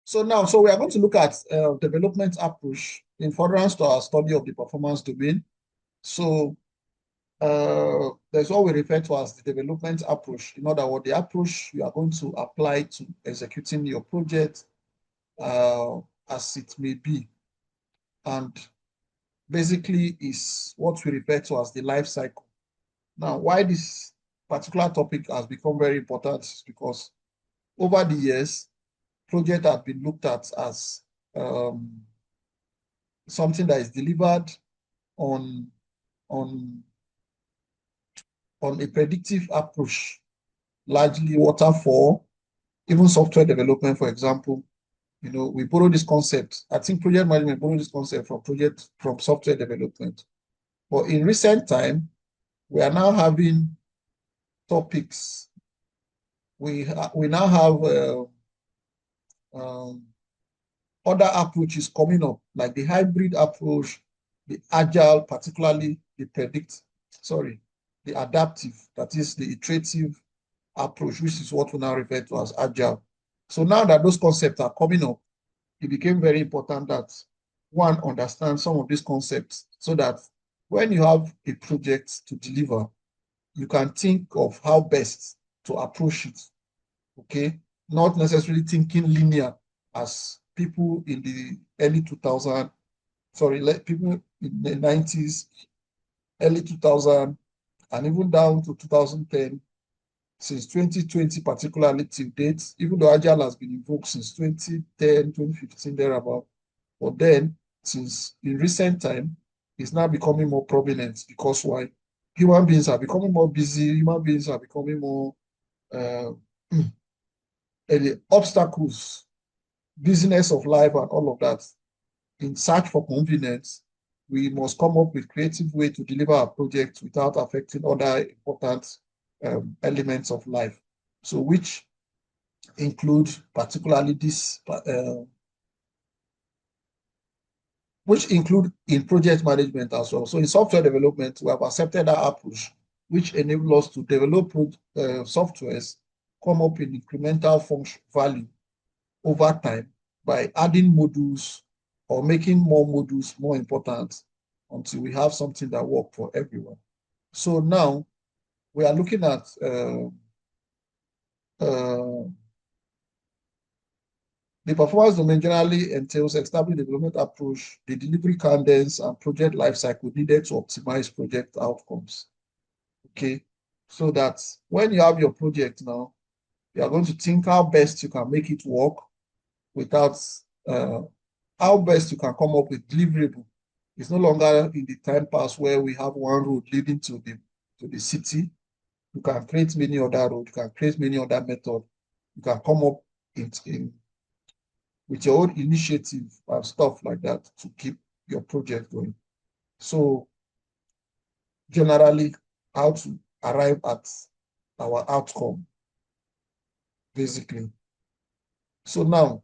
So we are going to look at development approach in furtherance to our study of the performance domain. So there's what we refer to as the development approach. In other words, the approach you are going to apply to executing your project as it may be. And basically is what we refer to as the life cycle. Now, why this particular topic has become very important is because over the years, project have been looked at as something that is delivered on, on, on a predictive approach, largely waterfall, even software development, for example. You know, we borrow this concept. I think project management borrow this concept from software development. But in recent time, we are now having topics. We now have other approaches coming up, like the hybrid approach, the agile, particularly the adaptive, that is the iterative approach, which is what we now refer to as agile. So now that those concepts are coming up, it became very important that one understands some of these concepts so that when you have a project to deliver, you can think of how best to approach it, okay? Not necessarily thinking linear as people in the early 2000s, people in the 90s, early 2000s, and even down to 2010, since 2020 particularly till date, even though Agile has been invoked since 2010, 2015, thereabout, but then since in recent time, it's now becoming more prominent because why? Human beings are becoming more busy, human beings are becoming more obstacles, business of life and all of that. In search for convenience, we must come up with creative way to deliver our project without affecting other important elements of life. So which include particularly this, which include in project management as well. So in software development, we have accepted that approach, which enables us to develop softwares, come up in incremental function value over time by adding modules or making more modules more important until we have something that works for everyone. So now we are looking at the performance domain generally entails establishing development approach, the delivery cadence, and project lifecycle needed to optimize project outcomes. Okay, so that when you have your project now, you are going to think how best you can make it work without how best you can come up with deliverable. It's no longer in the time past where we have one road leading to the city. You can create many other roads, you can create many other methods. You can come up with your own initiative and stuff like that to keep your project going. So generally, how to arrive at our outcome, basically. So now,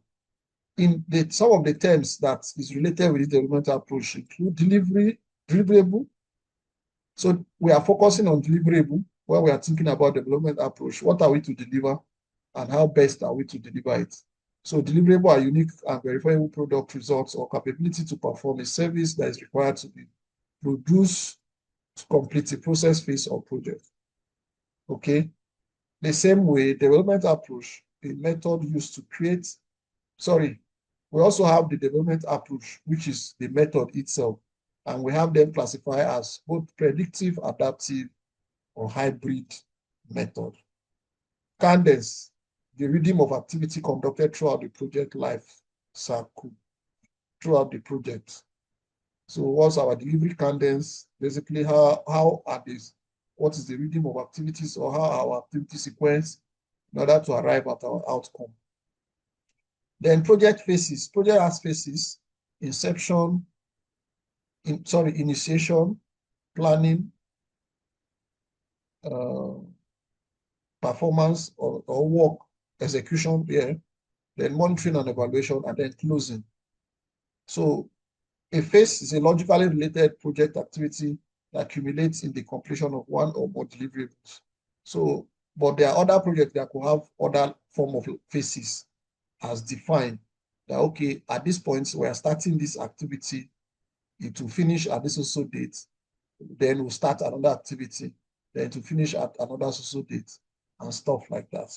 some of the terms that is related with the development approach include deliverable. So we are focusing on deliverable when we are thinking about development approach. What are we to deliver and how best are we to deliver it? So deliverable are unique and verifiable product results or capability to perform a service that is required to be produced to complete a process phase or project. Okay. The same way, development approach, a method used to create, we also have the development approach, which is the method itself. And we have them classified as both predictive, adaptive, or hybrid method. Cadence, the rhythm of activity conducted throughout the project life cycle, throughout the project. So what's our delivery cadence? Basically, what is the rhythm of activities or how our activity sequence in order to arrive at our outcome. Then project phases. Project has phases: initiation, planning, performance or work, execution, then monitoring and evaluation, and then closing. So a phase is a logically related project activity that accumulates in the completion of one or more deliverables. So, but there are other projects that could have other form of phases as defined that, okay, at this point, we are starting this activity, it will finish at this also date, then we'll start another activity, then to finish at another also date, and stuff like that.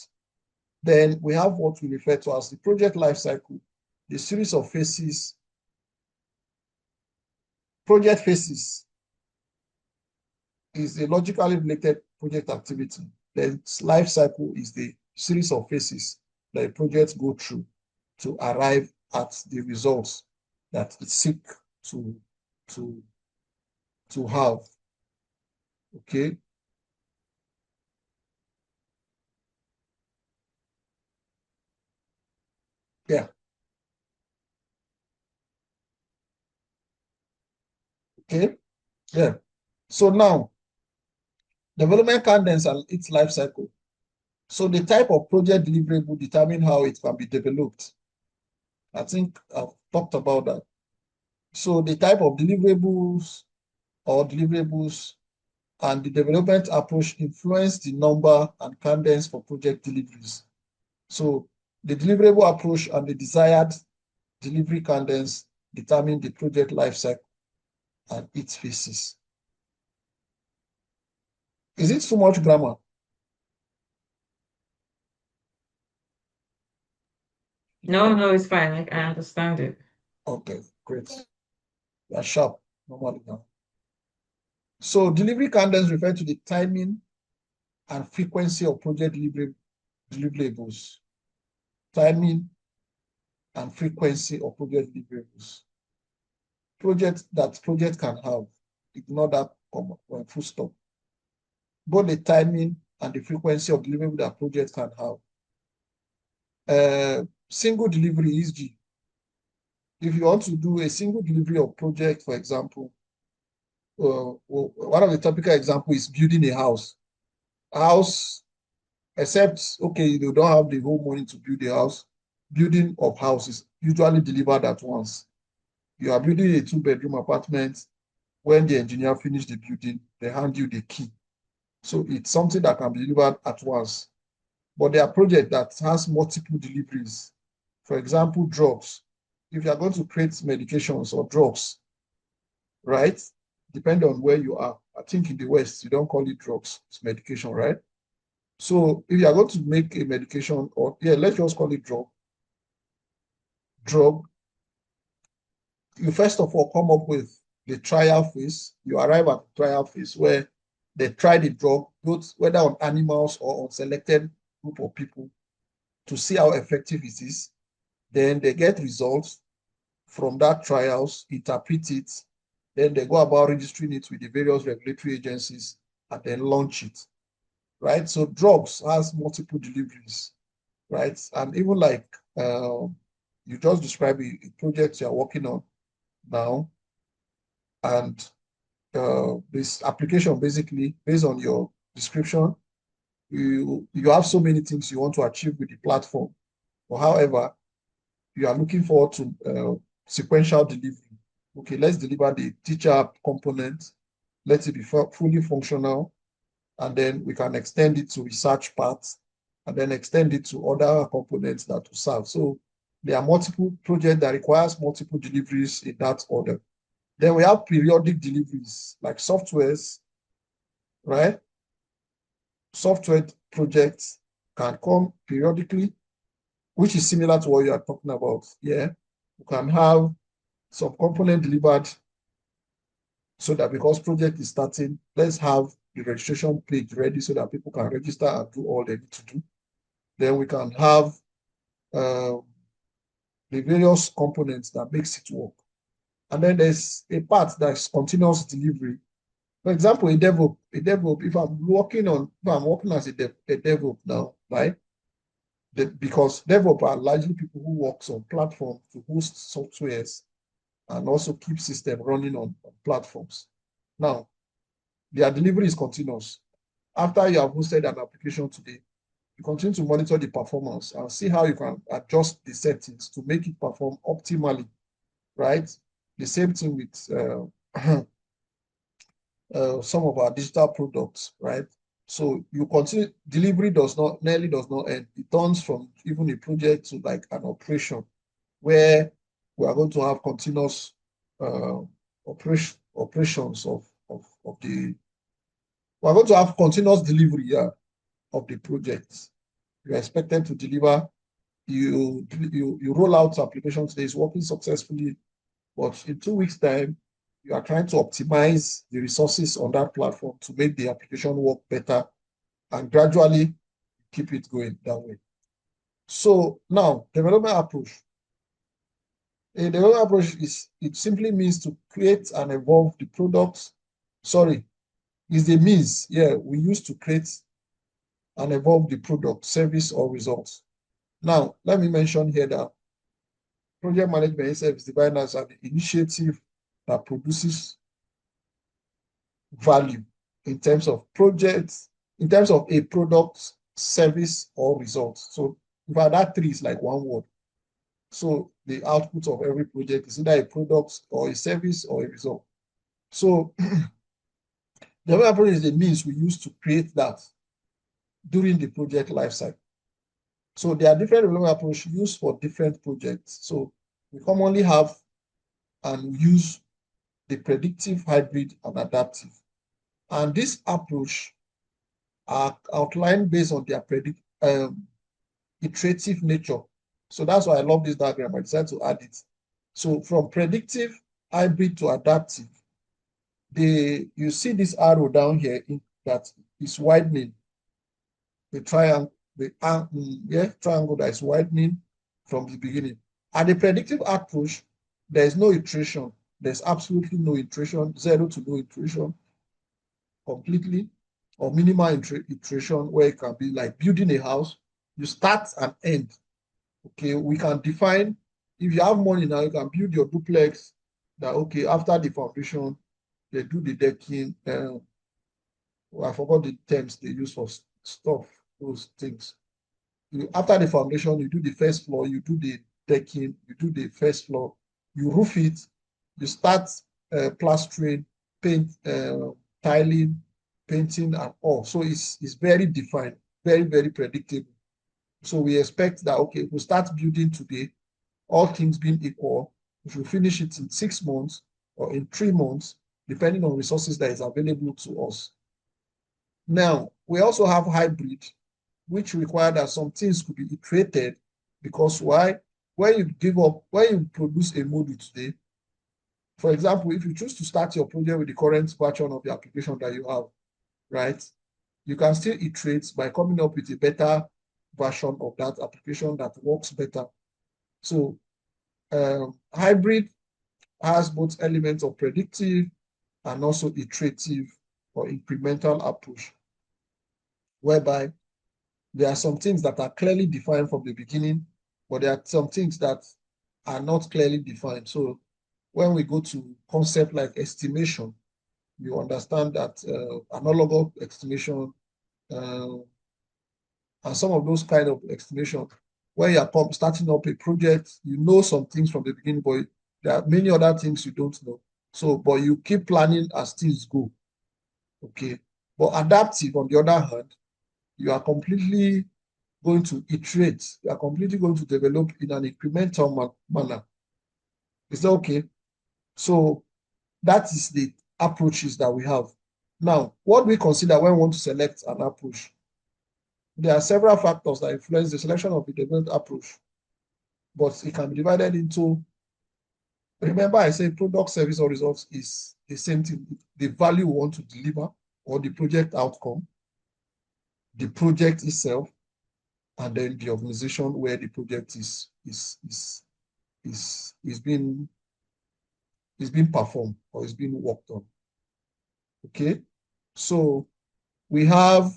Then we have what we refer to as the project life cycle, the series of phases, project phases is a logically related project activity. The life cycle is the series of phases that a project go through to arrive at the results that it seek to, to, to have. Okay. Yeah. Okay. Yeah. So now, development cadence and its life cycle. So the type of project delivery will determine how it can be developed. I think I've talked about that. So the type of deliverables and the development approach influence the number and cadence for project deliveries. So the deliverable approach and the desired delivery cadence determine the project lifecycle and its phases. Is it too much grammar? No, no, it's fine. Like I understand it. Okay, great. You are sharp normally now. So delivery cadence refers to the timing and frequency of project deliverables. Timing and frequency of project deliverables. Project can have. Ignore that comma when full stop. Both the timing and the frequency of delivery that project can have. Single delivery is G. If you want to do a single delivery of project, for example, one of the topical example is building a house. House, except, okay, you don't have the whole money to build a house. Building of houses usually delivered at once. You are building a two-bedroom apartment. When the engineer finish the building, they hand you the key. So it's something that can be delivered at once. But there are projects that has multiple deliveries. For example, drugs. If you are going to create medications or drugs, right? Depending on where you are. I think in the West, you don't call it drugs, it's medication, right? So if you are going to make a medication, or yeah, let's just call it drug, you first of all come up with the trial phase. You arrive at the trial phase where they try the drug, both whether on animals or on selected group of people to see how effective it is. Then they get results from that trials, interpret it, then they go about registering it with the various regulatory agencies and then launch it, right? So drugs has multiple deliveries, right? And even like you just described a project you're working on now, and this application basically based on your description, you have so many things you want to achieve with the platform. But however, you are looking forward to sequential delivery. Okay, let's deliver the teacher component. Let it be fully functional, and then we can extend it to research parts, and then extend it to other components that will serve. So there are multiple projects that requires multiple deliveries in that order. Then we have periodic deliveries like softwares, right? Software projects can come periodically, which is similar to what you are talking about. Yeah, you can have some component delivered so that because project is starting, let's have the registration page ready so that people can register and do all they need to do. Then we can have uh, the various components that makes it work. And then there's a part that's continuous delivery. For example, a dev, if I'm working as a DevOps now, right? Because DevOps are largely people who works on platforms to host softwares and also keep system running on platforms. Now, their delivery is continuous. After you have hosted an application today, you continue to monitor the performance and see how you can adjust the settings to make it perform optimally, right? The same thing with some of our digital products, right? So you continue, delivery nearly does not end. It turns from even a project to like an operation. where we are going to have continuous uh, operations of the, we are going to have continuous delivery, yeah, of the project. You are expected to deliver, you roll out application today, it's working successfully, but in 2 weeks' time, you are trying to optimize the resources on that platform to make the application work better and gradually keep it going that way. So now, development approach. A development approach is, it simply means to create and evolve the product. Sorry, is the means, yeah, we use to create and evolve the product, service, or results. Now, let me mention here that project management itself is defined as an initiative that produces value in terms of projects, in terms of a product, service, or result. So, in fact, that three is like one word. So, the output of every project is either a product or a service or a result. So, development approach is the means we use to create that during the project lifecycle. So, there are different development approaches used for different projects. So, we commonly have and use the predictive, hybrid, and adaptive. And this approach are outlined based on their iterative nature. So that's why I love this diagram. I decided to add it. So from predictive, hybrid to adaptive, you see this arrow down here that is widening the triangle, triangle that is widening from the beginning. At the predictive approach, there is no iteration. There's absolutely no iteration, zero to no iteration completely, or minimal iteration where it can be like building a house. You start and end. Okay, we can define, if you have money now, you can build your duplex that, okay, after the foundation, they do the decking. I forgot the terms they use for stuff, those things. After the foundation, you do the first floor, you do the decking, you do the first floor, you roof it, you start plastering, paint, tiling, painting, and all. So it's very defined, very, very predictable. So we expect that, okay, if we start building today, all things being equal, if we finish it in 6 months or in 3 months, depending on resources that is available to us. Now, we also have hybrid, which require that some things could be iterated, because why? When you produce a module today, for example, if you choose to start your project with the current version of the application that you have, right, you can still iterate by coming up with a better version of that application that works better. So hybrid has both elements of predictive and also iterative or incremental approach, whereby there are some things that are clearly defined from the beginning, but there are some things that are not clearly defined. So when we go to concept like estimation, you understand that analogous estimation uh, and some of those kind of estimation, when you are starting up a project, you know some things from the beginning, but there are many other things you don't know. So, but you keep planning as things go. Okay. But adaptive, on the other hand, you are completely going to iterate. You are completely going to develop in an incremental manner. Is that okay? So that is the approaches that we have. Now, what we consider when we want to select an approach, there are several factors that influence the selection of the development approach, but it can be divided into, remember I said product, service, or results is the same thing. The value we want to deliver or the project outcome, the project itself, and then the organization where the project is being performed or is being worked on. Okay, so we have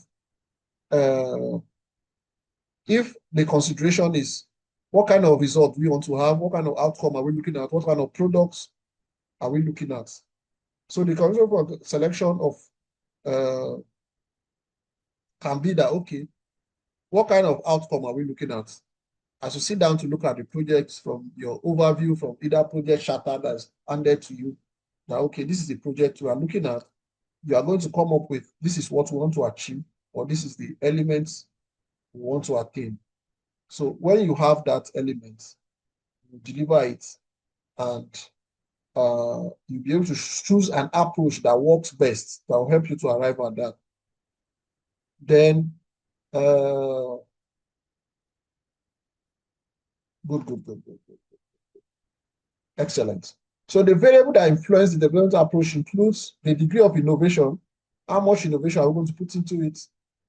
if the consideration is what kind of result we want to have, what kind of outcome are we looking at, what kind of products are we looking at. So the consideration for selection of can be that, okay, what kind of outcome are we looking at? As you sit down to look at the projects from your overview from either project charter that's handed to you, that, okay, this is the project we are looking at. You are going to come up with, this is what we want to achieve, or this is the elements we want to attain. So when you have that element, you deliver it, and you'll be able to choose an approach that works best, that will help you to arrive at that. Then, uh, good. Excellent. So the variable that influence the development approach includes the degree of innovation, how much innovation are we going to put into it,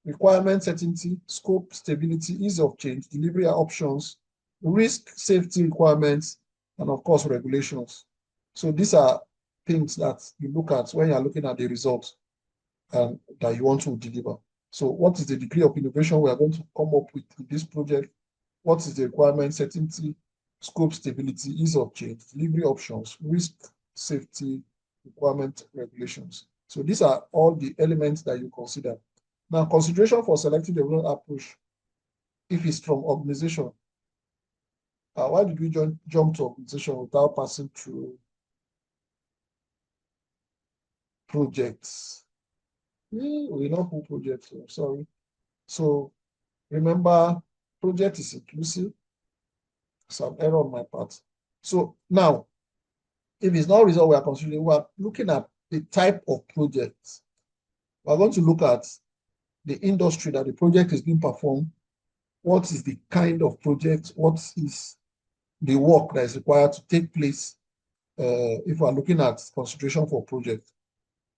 requirement certainty, scope, stability, ease of change, delivery options, risk, safety requirements, and of course, regulations. So these are things that you look at when you're looking at the results that you want to deliver. So what is the degree of innovation we are going to come up with in this project? What is the requirement, certainty, scope, stability, ease of change, delivery options, risk, safety, requirement, regulations? So these are all the elements that you consider. Now, consideration for selecting the development approach, if it's from organization, why did we jump to organization without passing through projects? We not put projects, sorry. So remember, project is inclusive. Some error on my part. So now, if it's not result we are considering, we are looking at the type of project. We're going to look at the industry that the project is being performed. What is the kind of project? What is the work that is required to take place if we're looking at consideration for project?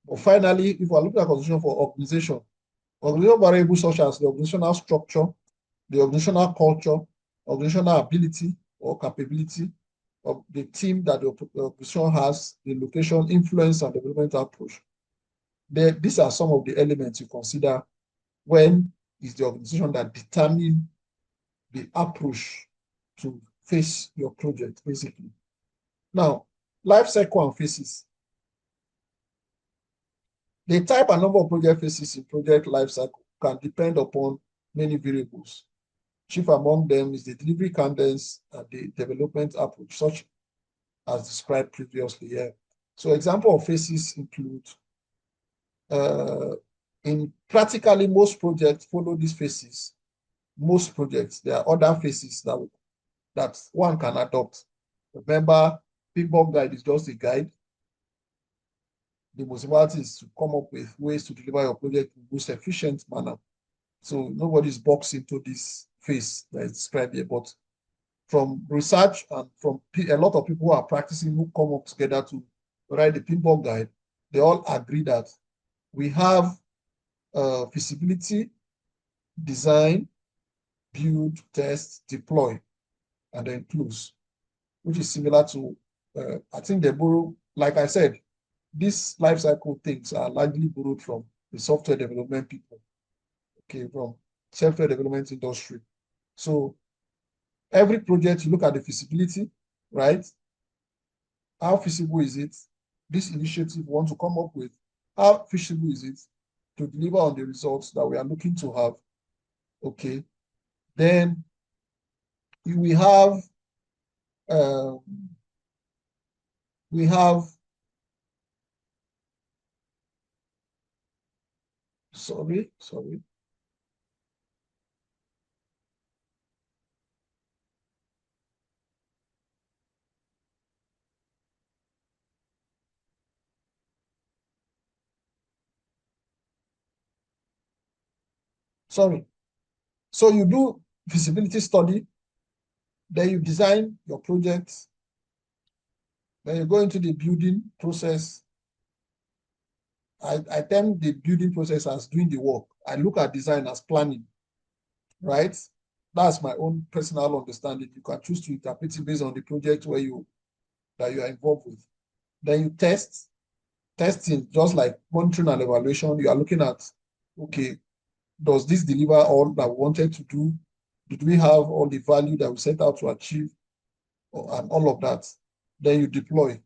But finally, if we're looking at consideration for organization variables such as the organizational structure, the organizational culture, organizational ability or capability of the team that the organization has, the location, influence, and development approach. These are some of the elements you consider when is the organization that determine the approach to face your project, basically. Now, life cycle and phases. The type and number of project phases in project life cycle can depend upon many variables. Chief among them is the delivery cadence and the development approach, such as described previously here. So example of phases include, in practically most projects follow these phases. Most projects, there are other phases that one can adopt. Remember, PMBOK guide is just a guide. The most important is to come up with ways to deliver your project in the most efficient manner. So nobody's boxed into this phase that is described here, but from research and from a lot of people who are practicing who come up together to write the PMBOK guide, they all agree that we have feasibility, design, build, test, deploy, and then close, which is similar to, I think they borrow, like I said, these life cycle things are largely borrowed from the software development people, okay, from software development industry. So every project, you look at the feasibility, right? How feasible is it? This initiative we want to come up with, how feasible is it to deliver on the results that we are looking to have? Okay. Then we have um, we have sorry. Sorry. So you do feasibility study, then you design your project, then you go into the building process. I term the building process as doing the work. I look at design as planning, right? That's my own personal understanding. You can choose to interpret it based on the project that you are involved with. Then you test. Testing, just like monitoring and evaluation, you are looking at, okay, does this deliver all that we wanted to do? Did we have all the value that we set out to achieve? And all of that. Then you deploy.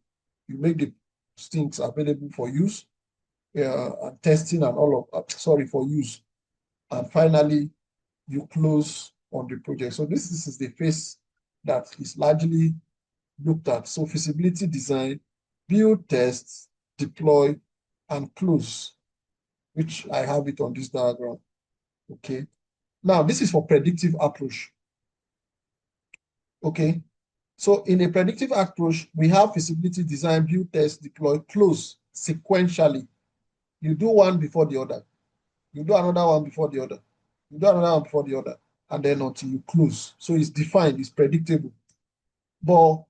You make the things available for use and testing and all of, for use. And finally, you close on the project. So this is the phase that is largely looked at. So feasibility design, build, test, deploy, and close, which I have it on this diagram. Okay. Now, this is for predictive approach. Okay. So in a predictive approach, we have feasibility, design, build, test, deploy, close sequentially. You do one before the other. You do another one before the other. You do another one before the other. And then until you close. So it's defined, it's predictable. But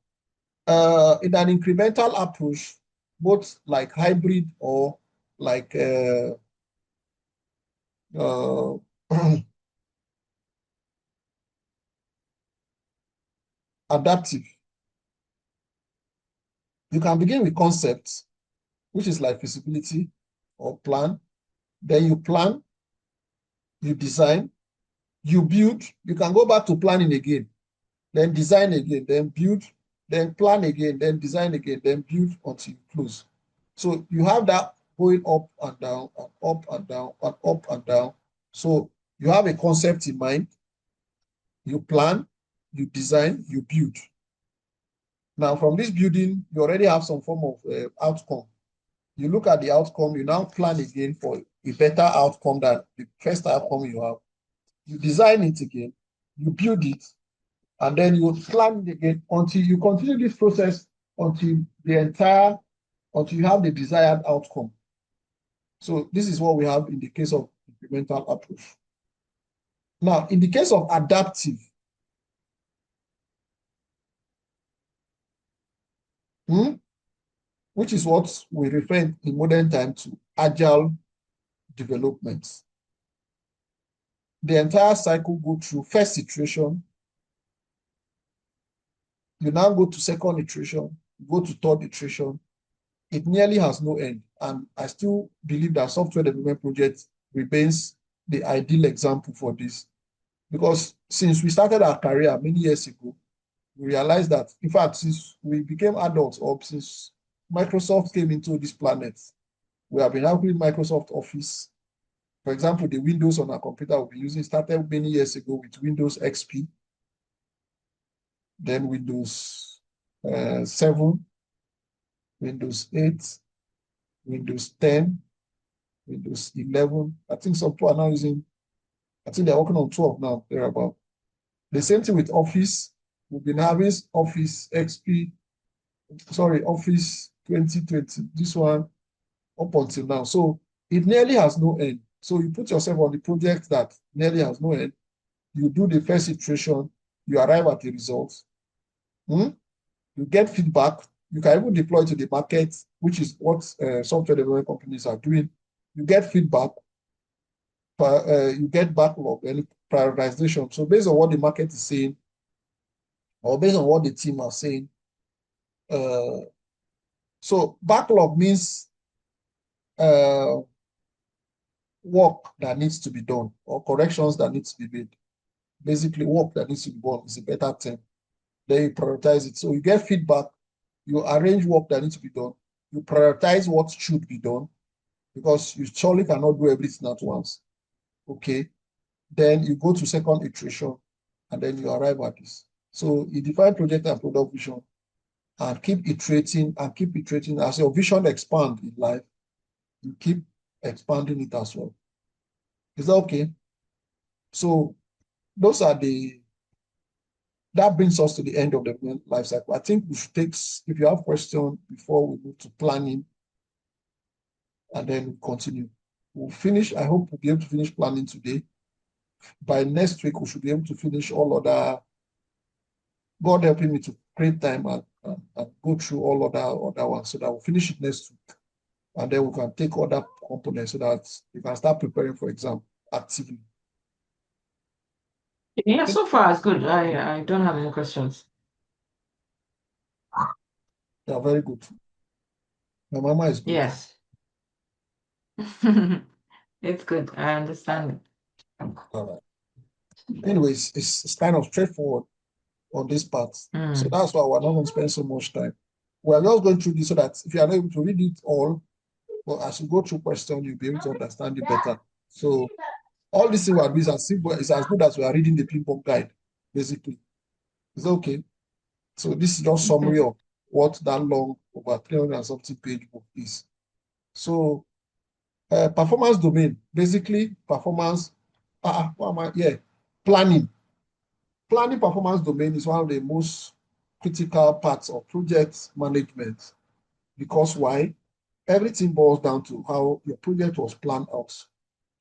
in an incremental approach, both like hybrid or like uh, adaptive, you can begin with concepts, which is like feasibility or plan. Then you plan, you design, you build. You can go back to planning again, then design again, then build, then plan again, then design again, then build until you close. So you have that going up and down and up and down and up and down. So you have a concept in mind, you plan, you design, you build. Now from this building, you already have some form of outcome. You look at the outcome, you now plan again for a better outcome than the first outcome you have. You design it again, you build it, and then you plan it again until you continue this process until until you have the desired outcome. So this is what we have in the case of incremental approach. Now, in the case of adaptive, which is what we refer in modern time to agile development. The entire cycle go through first iteration, you now go to second iteration, go to third iteration. It nearly has no end. And I still believe that software development project remains the ideal example for this. Because since we started our career many years ago, we realized that, in fact, since we became adults or since Microsoft came into this planet, we have been having Microsoft Office. For example, the Windows on our computer we'll be using started many years ago with Windows XP, then Windows 7, Windows 8, Windows 10, Windows 11. I think some people are now using, I think they're working on 12 now, thereabout. The same thing with Office. We've been having Office XP, sorry, Office 2020, this one up until now. So it nearly has no end. So you put yourself on the project that nearly has no end. You do the first iteration, you arrive at the results. You get feedback. You can even deploy to the market, which is what software development companies are doing. You get feedback, you get backlog and prioritization. So based on what the market is saying, or based on what the team are saying, so backlog means work that needs to be done or corrections that needs to be made. Basically, work that needs to be done is a better term. Then you prioritize it. So you get feedback, you arrange work that needs to be done, you prioritize what should be done, because you surely cannot do everything at once. Okay. Then you go to second iteration, and then you arrive at this. So you define project and product vision and keep iterating and keep iterating. As your vision expands in life, you keep expanding it as well. Is that okay? So those are that brings us to the end of the life cycle. I think we should take, if you have questions before we move to planning, and then we'll continue. We'll finish, I hope we'll be able to finish planning today. By next week, we should be able to finish all other, God helping me to create time and go through all other ones so that we'll finish it next week. And then we can take other components so that you can start preparing for exam actively. Yeah, so far it's good. I don't have any questions. Yeah, very good. My mama is good. Yes. It's good. I understand it. All right. Anyways, it's kind of straightforward on this part. So Mm. that's why we're not going to spend so much time. We're just going through this so that if you are not able to read it all, but as you go through question, you'll be able to understand it better. So all this thing we are doing is as simple, it's as good as we are reading the PMBOK guide, basically. It's okay. So this is just summary of what that long, over 300 and something page book is. So performance domain, basically performance, what am I? Yeah, planning. Planning performance domain is one of the most critical parts of project management. Because why? Everything boils down to how your project was planned out.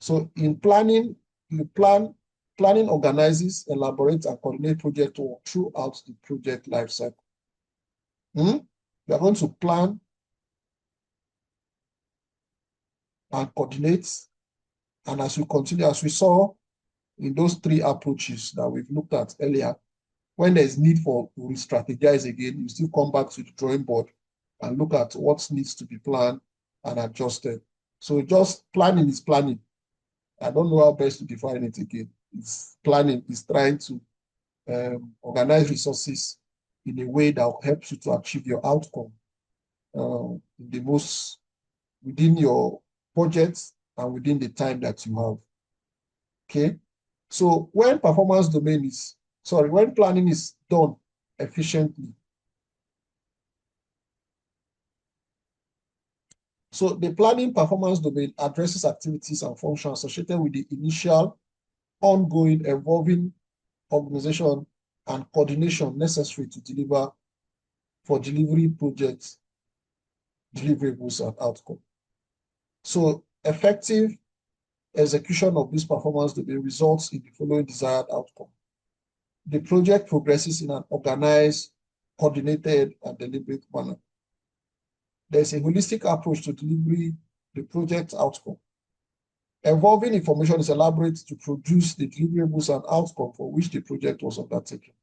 So in planning, planning organizes, elaborates, and coordinate project work throughout the project lifecycle. You are going to plan and coordinate. And as we continue, as we saw in those three approaches that we've looked at earlier, when there's need for to re-strategize again, you still come back to the drawing board and look at what needs to be planned and adjusted. So just planning is planning. I don't know how best to define it again. It's planning, it's trying to organize resources in a way that helps you to achieve your outcome in the most within your budget and within the time that you have. Okay. So when when planning is done efficiently, so the planning performance domain addresses activities and functions associated with the initial, ongoing, evolving organization and coordination necessary to deliver for delivery projects, deliverables, and outcome. So effective execution of this performance domain results in the following desired outcome. The project progresses in an organized, coordinated, and deliberate manner. There's a holistic approach to delivery the project outcome. Evolving information is elaborated to produce the deliverables and outcome for which the project was undertaken.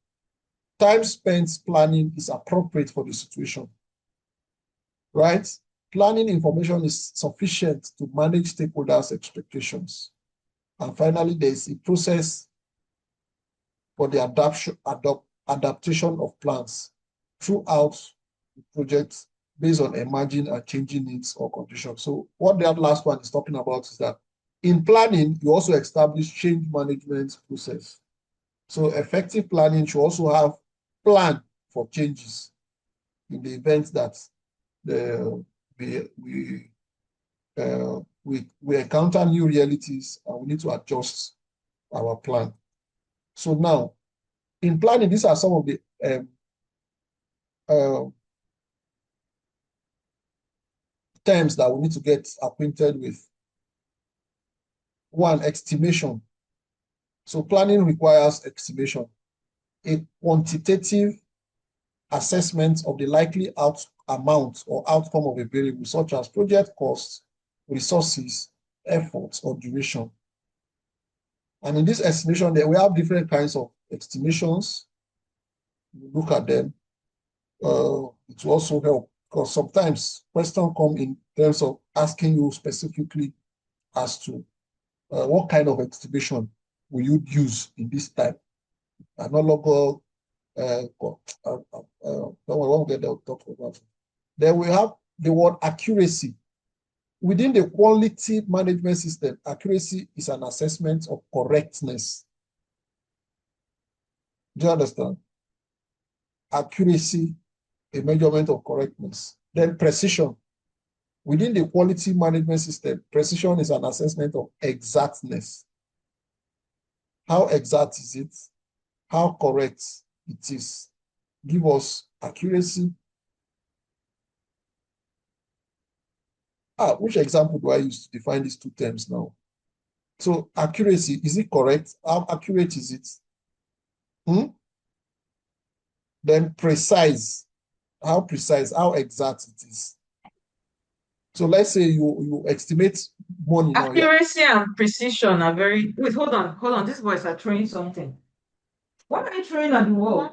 Time spent planning is appropriate for the situation, right? Planning information is sufficient to manage stakeholders' expectations. And finally, there's a process for the adaptation of plans throughout the project based on emerging and changing needs or conditions. So what that last one is talking about is that in planning, you also establish change management process. So effective planning should also have plan for changes in the event that we encounter new realities and we need to adjust our plan. So now, in planning, these are some of the terms that we need to get acquainted with. One, estimation. So planning requires estimation, a quantitative assessment of the likely amount or outcome of a variable, such as project costs, resources, efforts, or duration. And in this estimation, we have different kinds of estimations. You look at them. It will also help because sometimes questions come in terms of asking you specifically as to what kind of estimation will you use in this type. Analogous, won't get that talk about it. Then we have the word accuracy. Within the quality management system, accuracy is an assessment of correctness. Do you understand? Accuracy, a measurement of correctness. Then precision. Within the quality management system, precision is an assessment of exactness. How exact is it? How correct it is? Give us accuracy. Which example do I use to define these two terms now? So accuracy, is it correct? How accurate is it? Then precise. How precise, how exact it is. So let's say you estimate money now. Accuracy and precision are very. Wait, hold on. These boys are throwing something. Why are you throwing at the wall?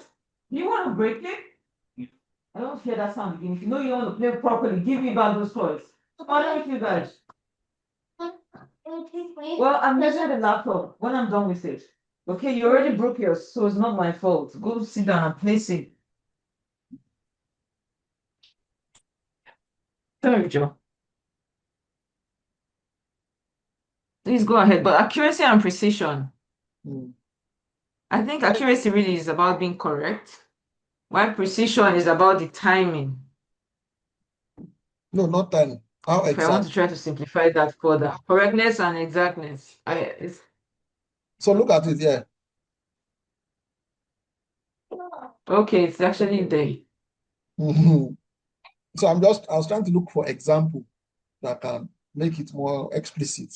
Do you want to break it? I don't hear that sound again. If you know you want to play properly, give me back those toys. Why don't you guys? Well, I'm using the laptop when I'm done with it. Okay, you already broke yours, so it's not my fault. Go sit down and place it. Sorry, Joe. Please go ahead. But accuracy and precision. I think accuracy really is about being correct, while precision is about the timing. No, not timing. How exact? I want to try to simplify that further. Correctness and exactness. So look at it here. Okay, it's actually there. Mhm. So I was trying to look for example that can make it more explicit.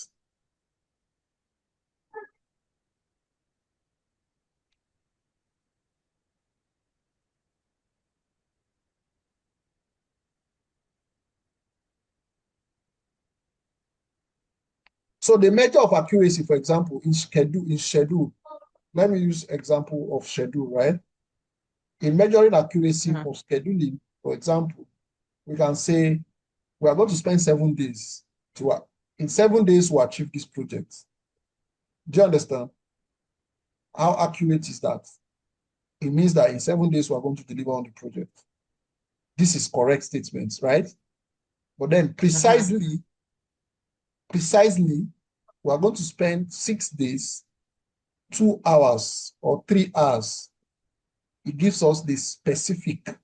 So the measure of accuracy, for example, in schedule, let me use example of schedule, right? In measuring accuracy Mhm. for scheduling, for example, we can say we are going to spend 7 days in 7 days to achieve this project. Do you understand? How accurate is that? It means that in 7 days we are going to deliver on the project. This is correct statements, right? But then Mhm. precisely, we are going to spend 6 days, 2 hours, or 3 hours. It gives us the specific.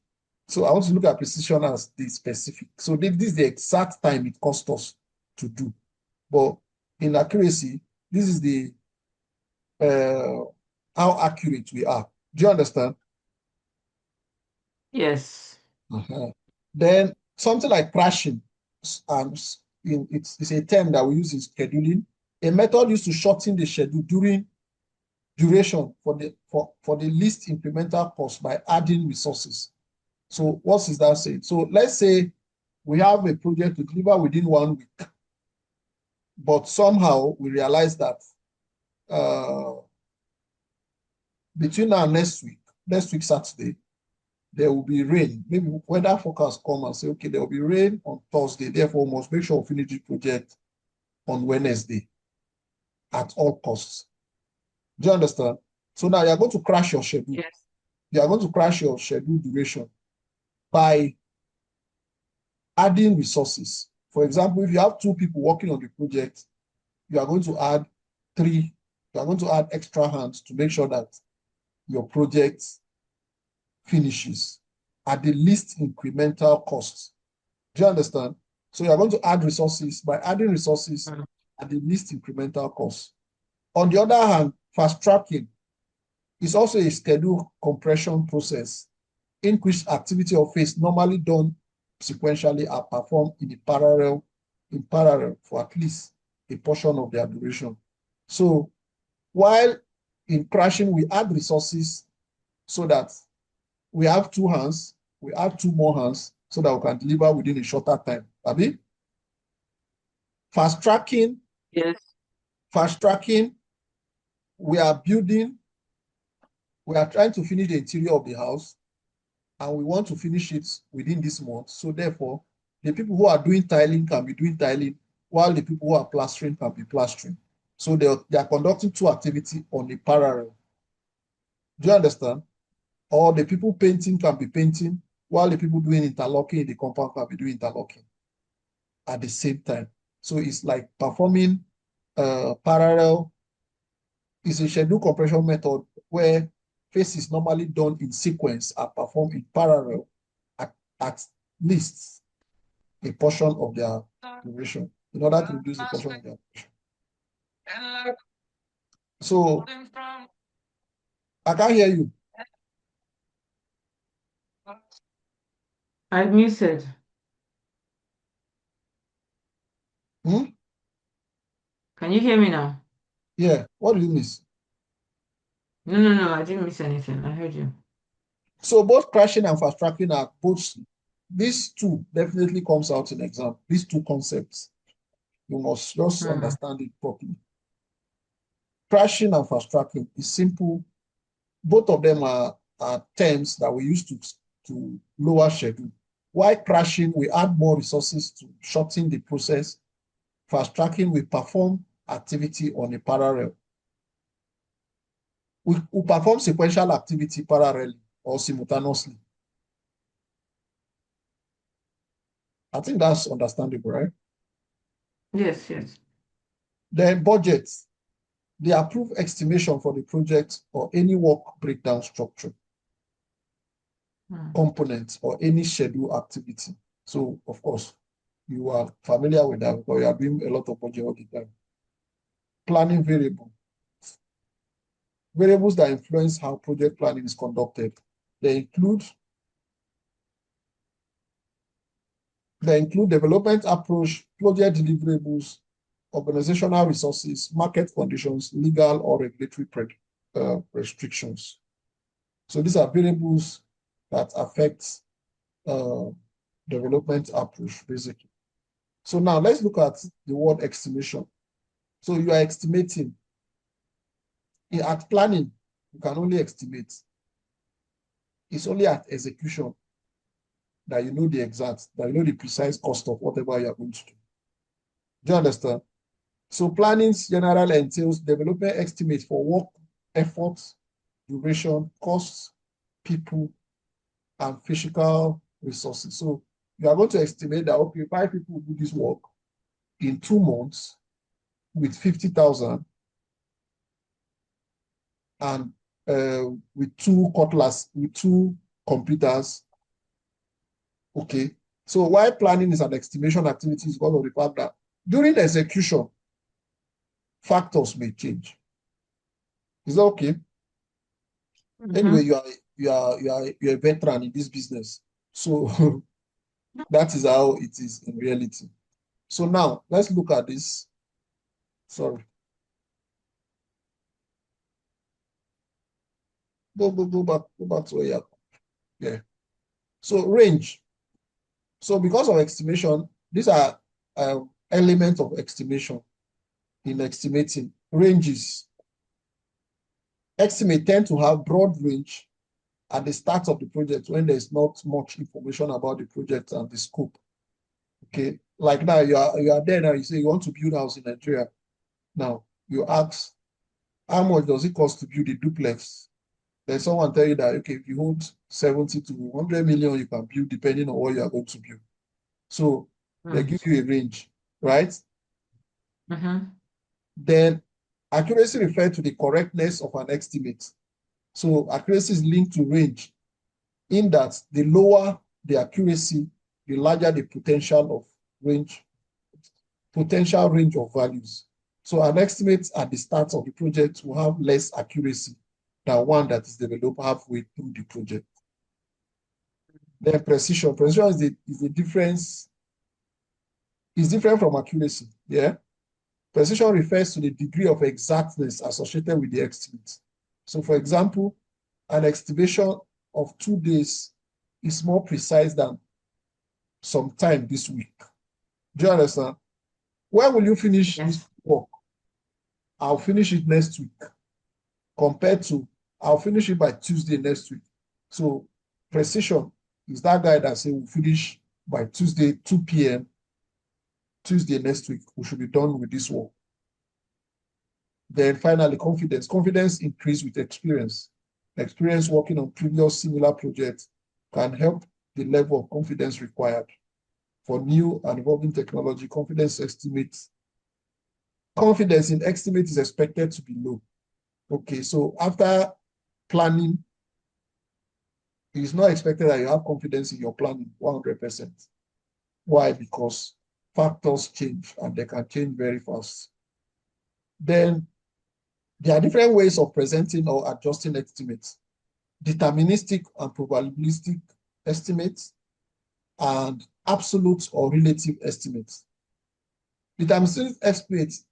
So I want to look at precision as the specific. So this is the exact time it cost us to do. But in accuracy, this is the uh, how accurate we are. Do you understand? Yes. Uh-huh. Then something like crashing, um, it's a term that we use in scheduling. A method used to shorten the schedule during duration for the least incremental cost by adding resources. So what is that saying? So let's say we have a project to deliver within 1 week, but somehow we realize that uh, between now and next week Saturday, there will be rain. Maybe weather forecast come and say, okay, there will be rain on Thursday. Therefore, we must make sure we finish the project on Wednesday at all costs. Do you understand? So now you're going to crash your schedule. Yes. You are going to crash your schedule duration by adding resources. For example, if you have 2 people working on the project, you are going to add 3, you are going to add extra hands to make sure that your project finishes at the least incremental cost. Do you understand? So you're going to add resources by adding resources Mhm. at the least incremental cost. On the other hand, fast tracking is also a schedule compression process in which activity or phase normally done sequentially are performed in parallel for at least a portion of their duration. So while in crashing, we add resources so that we have 2 hands, we add 2 more hands so that we can deliver within a shorter time. Abi? Fast tracking, Yes. fast tracking, we are building, we are trying to finish the interior of the house and we want to finish it within this month. So therefore, the people who are doing tiling can be doing tiling while the people who are plastering can be plastering. So they are conducting 2 activities on a parallel. Do you understand? Or the people painting can be painting while the people doing interlocking in the compound can be doing interlocking at the same time. So it's like performing parallel. It's a schedule compression method where phases normally done in sequence are performed in parallel at least a portion of their duration in order to reduce the portion of their duration. So I can't hear you. I muted. Hmm? Can you hear me now? Yeah. What do you miss? No, no, no. I didn't miss anything. I heard you. So both crashing and fast tracking are both these two definitely comes out in exam. These two concepts. You must just Mhm. understand it properly. Crashing and fast tracking is simple. Both of them are terms that we use to lower schedule. While crashing, we add more resources to shorten the process. Fast tracking, we perform activity on a parallel. We perform sequential activity parallelly or simultaneously. I think that's understandable, right? Yes, yes. Then budgets, the approved estimation for the project or any work breakdown structure, Mhm. components, or any schedule activity. So, of course, you are familiar with that because you are doing a lot of budget all the time. Planning variables that influence how project planning is conducted. They include development approach, project deliverables, organizational resources, market conditions, legal or regulatory restrictions. So these are variables that affect development approach, basically. So now let's look at the word estimation. So you are estimating. At planning, you can only estimate. It's only at execution that you know the exact, that you know the precise cost of whatever you are going to do. Do you understand? So planning generally entails development estimate for work, effort, duration, costs, people, and physical resources. So you are going to estimate that, okay, 5 people will do this work in 2 months with 50,000 and with 2 cutlass, with 2 computers. Okay. So why planning is an estimation activity is because of the fact that during execution, factors may change. Is that okay? Anyway, you're a veteran in this business. So that is how it is in reality. So now let's look at this. Sorry. Go back to where you are. Yeah. So range. So because of estimation, these are elements of estimation in estimating. Ranges. Estimate tend to have broad range at the start of the project when there's not much information about the project and the scope. Okay, like now you are there now, you say you want to build a house in Nigeria. Now you ask, how much does it cost to build a duplex? Then someone tell you that, okay, if you hold 70 to 100 million, you can build depending on what you are going to build. So they give you a range, right? Then accuracy refers to the correctness of an estimate. So accuracy is linked to range, in that the lower the accuracy, the larger the potential range of values. So an estimate at the start of the project will have less accuracy than one that is developed halfway through the project. Then precision. Precision is the difference, is different from accuracy. Yeah. Precision refers to the degree of exactness associated with the estimate. So for example, an estimation of 2 days is more precise than sometime this week. Do you understand? When will you finish this work? I'll finish it next week. Compared to, I'll finish it by Tuesday next week. So precision is that guy that says we'll finish by Tuesday, 2 p.m. Tuesday next week. We should be done with this work. Then finally, confidence. Confidence increases with experience. Experience working on previous similar projects can help the level of confidence required. For new and evolving technology, confidence in estimate is expected to be low. Okay, so after planning, it is not expected that you have confidence in your planning 100%. Why? Because factors change and they can change very fast. Then there are different ways of presenting or adjusting estimates: deterministic and probabilistic estimates, and absolute or relative estimates. Deterministic estimates,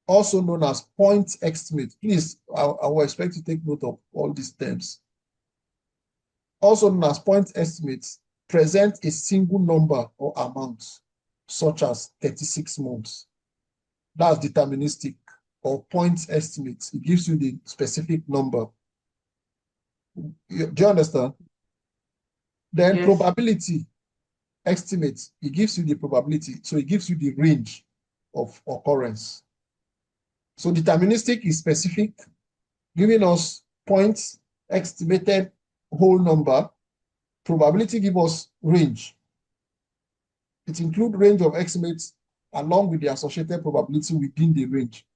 also known as point estimate. Please, I will expect you to take note of all these terms. Also known as point estimates, present a single number or amount, such as 36 months. That's deterministic or point estimates. It gives you the specific number. Do you understand? Then yes. Probability estimates, it gives you the probability. So it gives you the range of occurrence. So deterministic is specific, giving us points, estimated whole number. Probability gives us range. It includes range of estimates along with the associated probability within the range.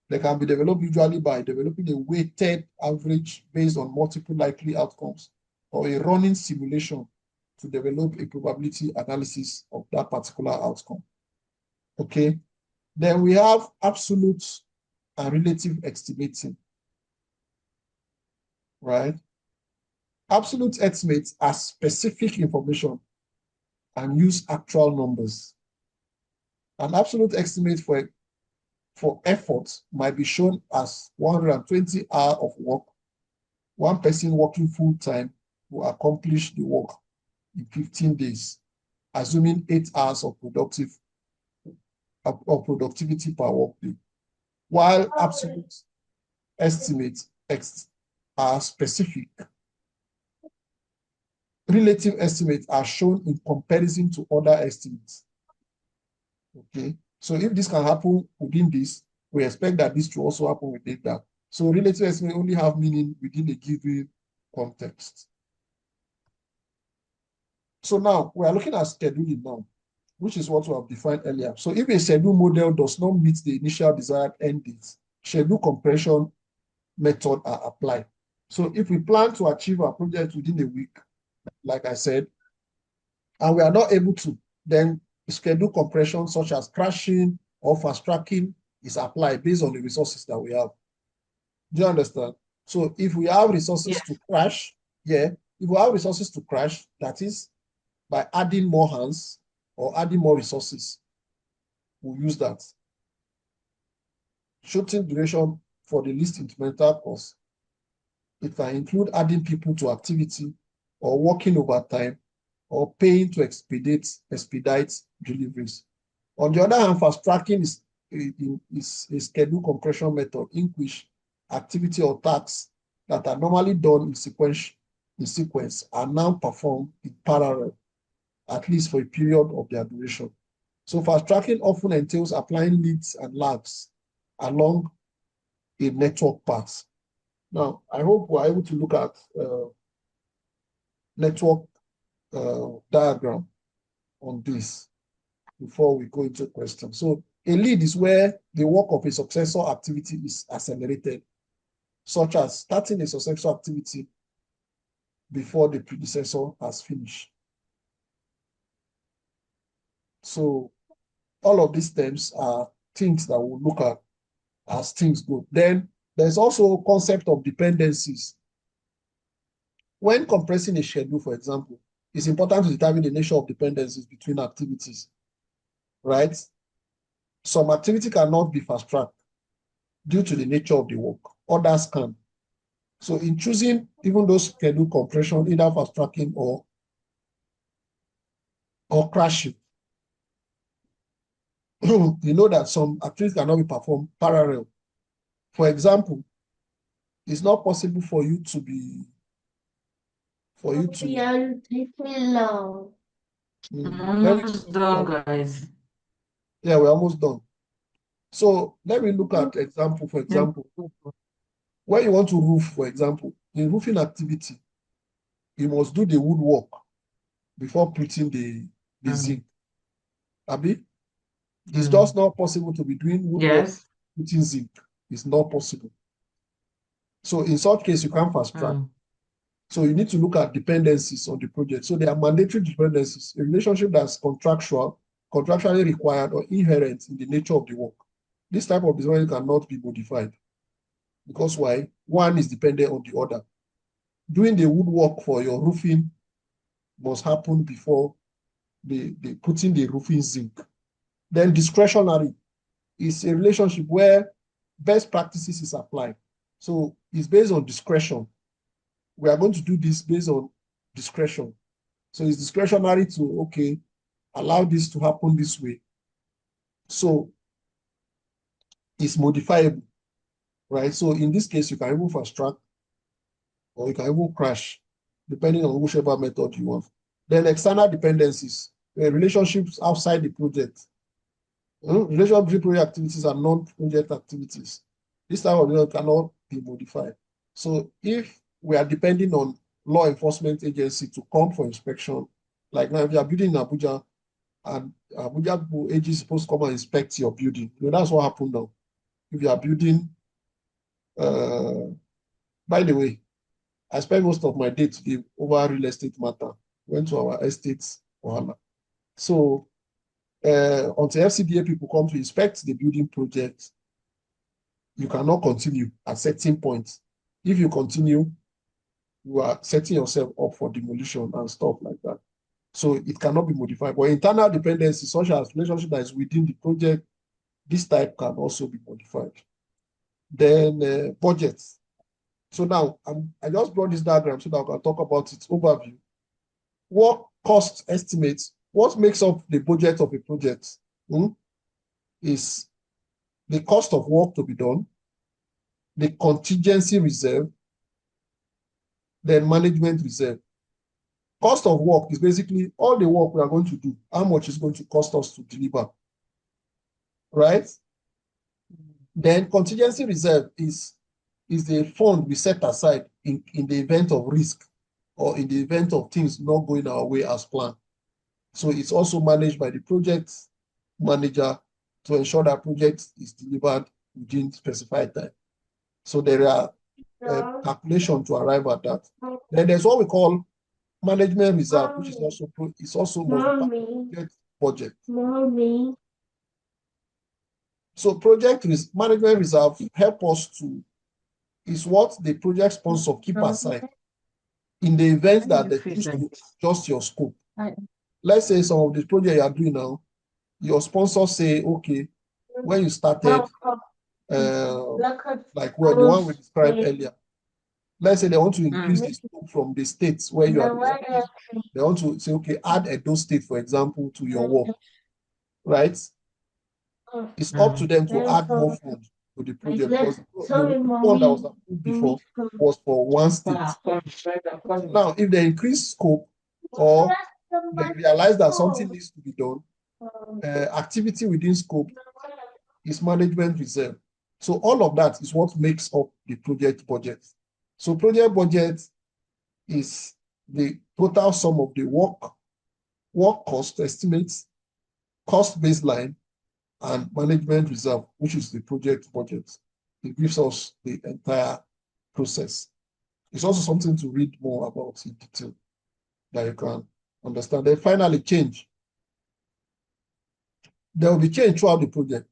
They can be developed usually by developing a weighted average based on multiple likely outcomes, or a running simulation to develop a probability analysis of that particular outcome. Okay. Then we have absolute and relative estimating, right? Absolute estimates are specific information and use actual numbers. An absolute estimate for effort might be shown as 120 hours of work. One person working full time will accomplish the work in 15 days, assuming 8 hours of productivity per workday. While absolute estimates are specific, relative estimates are shown in comparison to other estimates. Okay, so if this can happen within this, we expect that this will also happen within that. So relative estimate only have meaning within a given context. So now we are looking at scheduling now, which is what we have defined earlier. So if a schedule model does not meet the initial desired end dates, schedule compression method are applied. So if we plan to achieve our project within a week, like I said, and we are not able to, then schedule compression such as crashing or fast tracking is applied based on the resources that we have. Do you understand? So if we have resources to crash, if we have resources to crash, that is by adding more hands or adding more resources, we'll use that. Shooting duration for the least incremental cost. It can include adding people to activity or working overtime or paying to expedite deliveries. On the other hand, fast tracking is a schedule compression method in which activity or tasks that are normally done in sequence are now performed in parallel, at least for a period of their duration. So fast tracking often entails applying leads and lags along a network path. Now, I hope we're able to look at network diagram on this before we go into questions. So a lead is where the work of a successor activity is accelerated, such as starting a successor activity before the predecessor has finished. So all of these terms are things that we'll look at as things go. Then there's also a concept of dependencies. When compressing a schedule, for example, it's important to determine the nature of dependencies between activities, right? Some activity cannot be fast-tracked due to the nature of the work. Others can. So in choosing even those schedule compression, either fast-tracking or crashing, you know that some activities cannot be performed parallel. For example, it's not possible for you to almost done, guys. Yeah, we're almost done. So let me look at example, for example. When you want to roof, for example, in roofing activity, you must do the woodwork before putting the zinc. Abi, it's just not possible to be doing woodwork putting zinc. It's not possible. So in such case, you can't fast track. So you need to look at dependencies on the project. So there are mandatory dependencies, a relationship that's contractually required or inherent in the nature of the work. This type of design cannot be modified. Because why? One is dependent on the other. Doing the woodwork for your roofing must happen before the putting the roofing zinc. Then discretionary is a relationship where best practices is applied. So it's based on discretion. We are going to do this based on discretion. So it's discretionary to, okay, allow this to happen this way. So it's modifiable, right? So in this case, you can even fast track or you can even crash, depending on whichever method you want. Then external dependencies, relationships outside the project. Relationship between project activities and non-project activities. This type of relationship cannot be modified. So if we are depending on law enforcement agency to come for inspection, like now if you are building in Abuja and Abuja AG is supposed to come and inspect your building, that's what happened now. If you are building, by the way, I spent most of my day today over real estate matter. Went to our estates. So until FCDA people come to inspect the building project, you cannot continue at certain points. If you continue, you are setting yourself up for demolition and stuff like that. So it cannot be modified. But internal dependencies, such as relationship that is within the project, this type can also be modified. Then budgets. So now I just brought this diagram so that I can talk about its overview. Work cost estimates. What makes up the budget of a project is the cost of work to be done, the contingency reserve, then management reserve. Cost of work is basically all the work we are going to do, how much is going to cost us to deliver, right? Then contingency reserve is the fund we set aside in the event of risk or in the event of things not going our way as planned. So it's also managed by the project manager to ensure that project is delivered within specified time. So there are calculations to arrive at that. Then there's what we call management reserve, which is also must be part of project budget. So project management reserve help us to is what the project sponsor keep aside in the event that they choose to adjust your scope. Let's say some of the project you are doing now, your sponsor say, okay, when you started, like well, the one we described earlier, let's say they want to increase the scope from the states where you are developing. They want to say, okay, add Edo State, for example, to your work, right? It's up to them to add more funds to the project because the fund that was approved before was for one state. So now, if they increase scope or they realize that something needs to be done, activity within scope is management reserve. So all of that is what makes up the project budget. So project budget is the total sum of the work cost estimates, cost baseline, and management reserve, which is the project budget. It gives us the entire process. It's also something to read more about in detail that you can understand. Then finally, change. There will be change throughout the project.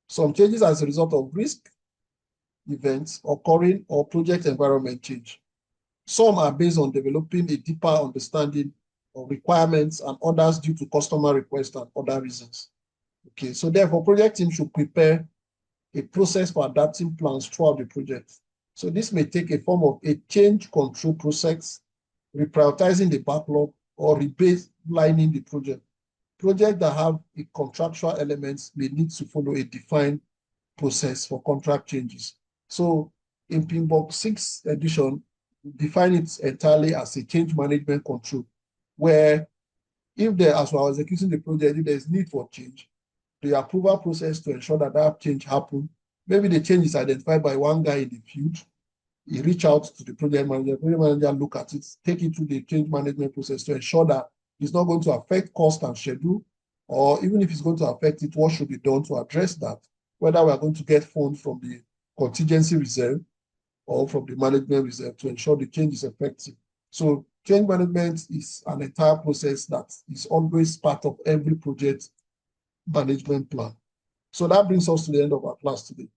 Some changes as a result of risk, events occurring, or project environment change. Some are based on developing a deeper understanding of requirements and others due to customer requests and other reasons. Okay, so therefore, project team should prepare a process for adapting plans throughout the project. So this may take a form of a change control process, reprioritizing the backlog, or rebaselining the project. Projects that have a contractual elements may need to follow a defined process for contract changes. So in PMBOK 6th edition, define it entirely as a change management control, where if there, as we are executing the project, if there is need for change, the approval process to ensure that that change happen. Maybe the change is identified by one guy in the field. He reach out to the project manager look at it, take it through the change management process to ensure that it's not going to affect cost and schedule, or even if it's going to affect it, what should be done to address that, whether we are going to get funds from the contingency reserve or from the management reserve to ensure the change is effective. So change management is an entire process that is always part of every project management plan. So that brings us to the end of our class today.